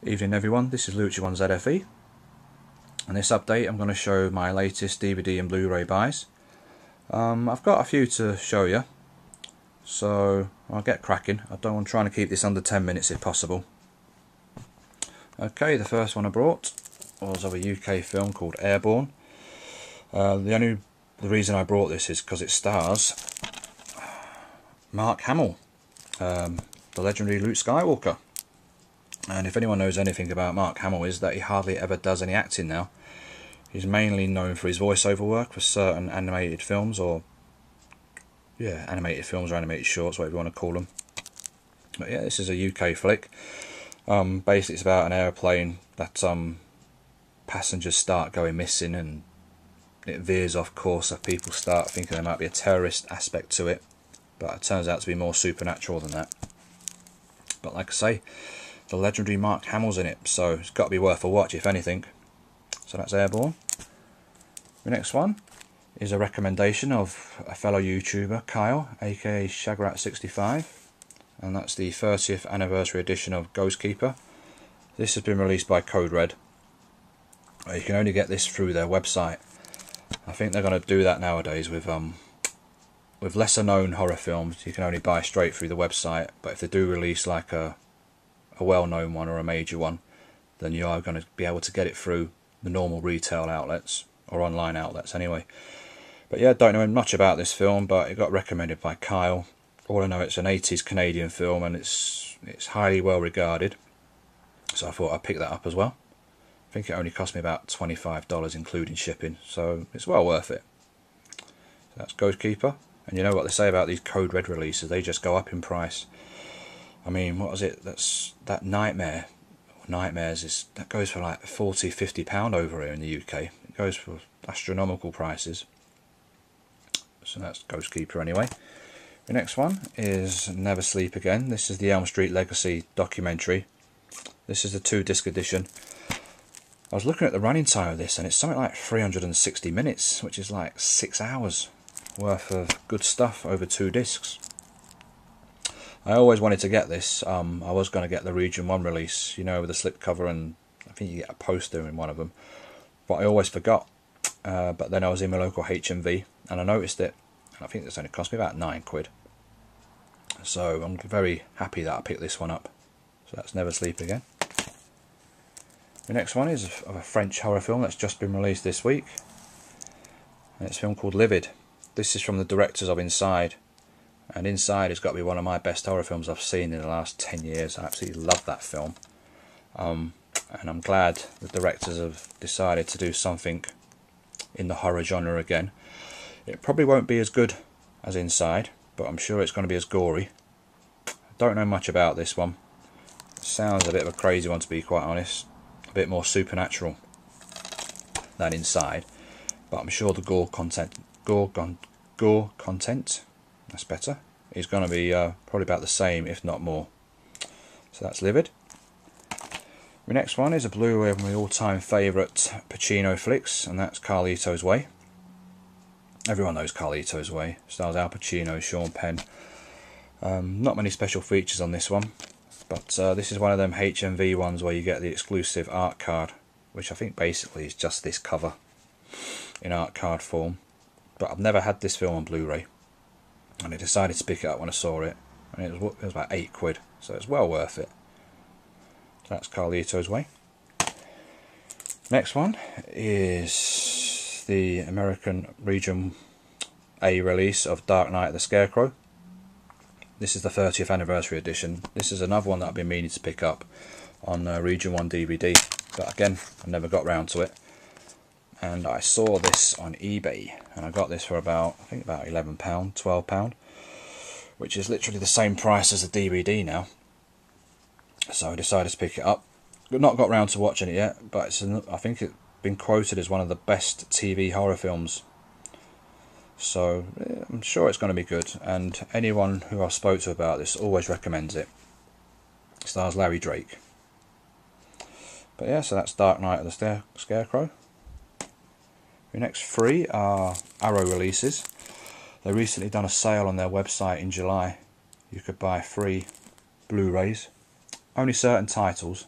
Evening everyone, this is Lucha1 ZFE. In this update I'm going to show my latest DVD and Blu-ray buys. I've got a few to show you, so I'll get cracking. I'm trying to keep this under 10 minutes if possible. Okay, the first one I brought was of a UK film called Airborne. The reason I brought this is because it stars Mark Hamill, the legendary Luke Skywalker. And if anyone knows anything about Mark Hamill, is that he hardly ever does any acting now. He's mainly known for his voiceover work for certain animated films, or animated shorts, whatever you want to call them. But yeah, this is a UK flick. Basically it's about an aeroplane that passengers start going missing, and it veers off course, so people start thinking there might be a terrorist aspect to it, but it turns out to be more supernatural than that. But like I say, the legendary Mark Hamill's in it, so it's got to be worth a watch if anything. So that's Airborne. The next one is a recommendation of a fellow YouTuber, Kyle, aka Shagrat65, and that's the 30th anniversary edition of Ghostkeeper. This has been released by Code Red. You can only get this through their website. I think they're going to do that nowadays with lesser known horror films. You can only buy straight through the website, but if they do release like a well-known one or a major one, then you are going to be able to get it through the normal retail outlets, or online outlets anyway. But yeah, don't know much about this film, but it got recommended by Kyle. All I know, it's an 80s Canadian film, and it's highly well regarded, so I thought I'd pick that up as well. I think it only cost me about $25 including shipping, so it's well worth it. So that's Ghostkeeper, and you know what they say about these Code Red releases, they just go up in price. I mean, what was it? That Nightmares that goes for like £40–50 over here in the UK. It goes for astronomical prices. So that's Ghostkeeper anyway. The next one is Never Sleep Again. This is the Elm Street Legacy documentary. This is the 2-disc edition. I was looking at the running time of this, and it's something like 360 minutes, which is like 6 hours worth of good stuff over 2 discs. I always wanted to get this. I was going to get the Region 1 release, you know, with the slipcover, and I think you get a poster in one of them. But I always forgot. But then I was in my local HMV, and I noticed it. And I think this only cost me about £9. So I'm very happy that I picked this one up. So that's Never Sleep Again. The next one is of a French horror film that's just been released this week. And it's a film called Livid. This is from the directors of Inside. And Inside has got to be one of my best horror films I've seen in the last 10 years. I absolutely love that film. And I'm glad the directors have decided to do something in the horror genre again. It probably won't be as good as Inside, but I'm sure it's going to be as gory. I don't know much about this one. It sounds a bit of a crazy one, to be quite honest. A bit more supernatural than Inside. But I'm sure the gore content, that's better, is going to be probably about the same, if not more. So that's Livid. The next one is a Blu-ray of my all-time favourite Pacino flicks, and that's Carlito's Way. Everyone knows Carlito's Way. Stars Al Pacino, Sean Penn. Not many special features on this one, but this is one of them HMV ones where you get the exclusive art card, which I think basically is just this cover in art card form. But I've never had this film on Blu-ray, and I decided to pick it up when I saw it, and it was about £8, so it's well worth it. So that's Carlito's Way. Next one is the American Region A release of Dark Knight of the Scarecrow. This is the 30th anniversary edition. This is another one that I've been meaning to pick up on Region 1 DVD, but again, I never got round to it. And I saw this on eBay, and I got this for about, I think about £11, £12, which is literally the same price as the DVD now. So I decided to pick it up. Not got round to watching it yet, but I think it's been quoted as one of the best TV horror films. So I'm sure it's going to be good, and anyone who I've spoke to about this always recommends it. It stars Larry Drake. But yeah, so that's Dark Knight of the Scarecrow. The next 3 are Arrow releases. They recently done a sale on their website in July. You could buy 3 Blu-rays, only certain titles,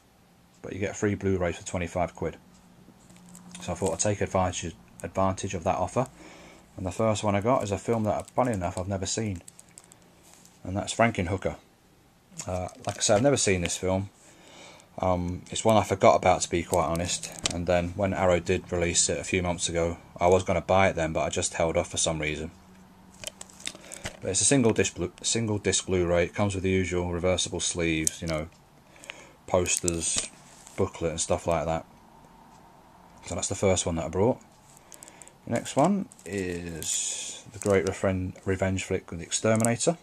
but you get free Blu-rays for 25 quid. So I thought I'd take advantage of that offer. And the first one I got is a film that, funny enough, I've never seen. And that's Frankenhooker. Like I said, I've never seen this film. It's one I forgot about, to be quite honest. And then when Arrow did release it a few months ago, I was going to buy it then, but I just held off for some reason. But it's a single disc Blu-ray. It comes with the usual reversible sleeves, you know, posters, booklet and stuff like that. So that's the first one that I brought. The next one is the great revenge flick, The Exterminator.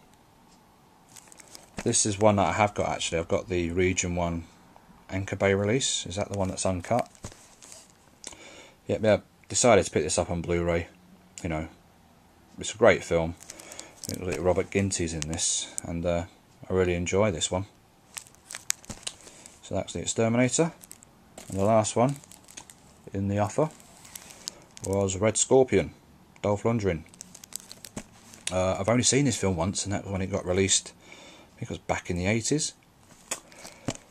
This is one that I have got actually. I've got the Region 1 Anchor Bay release. Is that the one that's uncut? Yeah, I decided to pick this up on Blu-ray. You know, it's a great film. Robert Ginty's in this, and I really enjoy this one. So that's The Exterminator. And the last one in the offer was Red Scorpion, Dolph Lundgren. I've only seen this film once, and that was when it got released. I think it was back in the 80s.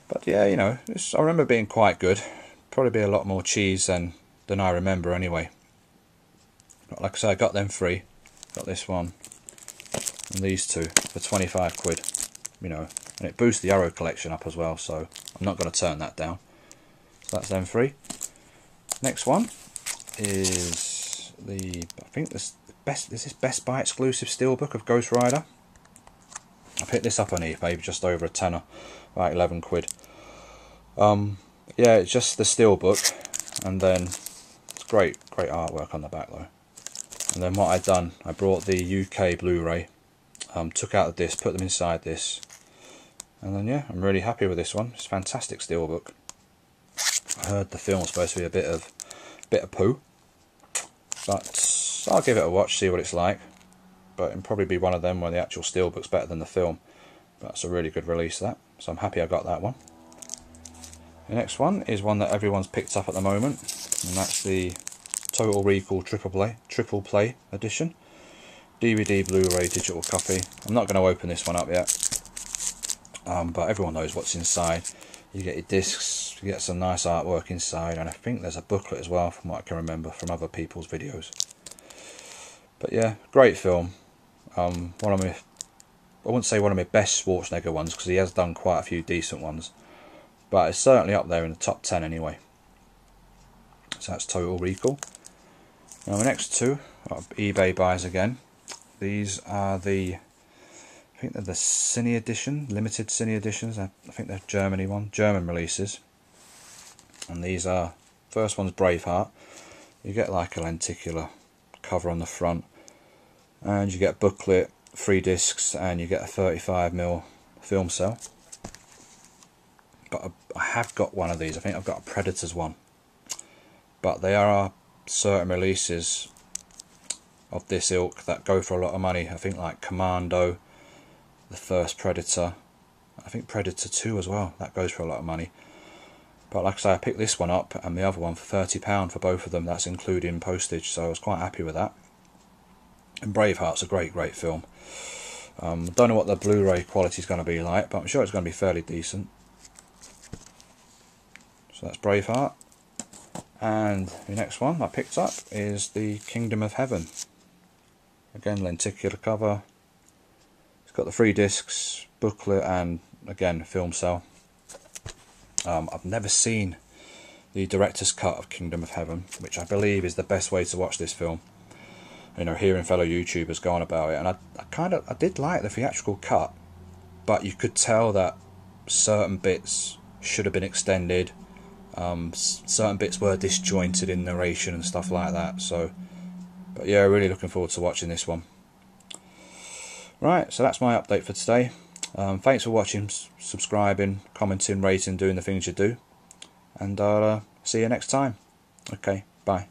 But yeah, you know, I remember being quite good. Probably be a lot more cheese than I remember anyway. But like I said, I got them free. Got this one and these two for 25 quid. You know, and it boosts the Arrow collection up as well, so I'm not going to turn that down. So that's them free. Next one is I think this is Best Buy exclusive steelbook of Ghost Rider. I picked this up on eBay for just over a tenner, about 11 quid. Yeah, it's just the steelbook, and then it's great artwork on the back though. And then what I'd done, I brought the UK Blu-ray, took out the disc, put them inside this, and then yeah, I'm really happy with this one. It's a fantastic steelbook. I heard the film was supposed to be a bit of poo, but I'll give it a watch, see what it's like. But it'll probably be one of them where the actual steelbook's better than the film. But that's a really good release, that. So I'm happy I got that one. The next one is one that everyone's picked up at the moment, and that's the Total Recall Triple Play Edition. DVD, Blu-ray, digital copy. I'm not going to open this one up yet. But everyone knows what's inside. You get your discs, you get some nice artwork inside, and I think there's a booklet as well, from what I can remember from other people's videos. But yeah, great film. One of my, I wouldn't say one of my best Schwarzenegger ones, because he has done quite a few decent ones, but it's certainly up there in the top 10 anyway. So that's Total Recall. Now the next two are eBay buys again. These are I think they're the Cine Edition, limited Cine Editions. I think they're German releases. And these are, first one's Braveheart. You get like a lenticular cover on the front, and you get a booklet, 3 discs, and you get a 35mm film cell. But I have got one of these. I think I've got a Predators one. But there are certain releases of this ilk that go for a lot of money. I think like Commando, the first Predator, I think Predator 2 as well, that goes for a lot of money. But like I say, I picked this one up and the other one for £30 for both of them. That's including postage, so I was quite happy with that. And Braveheart's a great film. Don't know what the Blu-ray quality is going to be like, but I'm sure it's going to be fairly decent. So that's Braveheart. And the next one I picked up is the Kingdom of Heaven. Again, lenticular cover. It's got the 3 discs, booklet, and again, film cell. I've never seen the director's cut of Kingdom of Heaven, which I believe is the best way to watch this film. You know, hearing fellow YouTubers go on about it, and I did like the theatrical cut, but you could tell that certain bits should have been extended. Certain bits were disjointed in narration and stuff like that. So, but yeah, really looking forward to watching this one. Right, so that's my update for today. Thanks for watching, subscribing, commenting, rating, doing the things you do, and I'll see you next time. Okay, bye.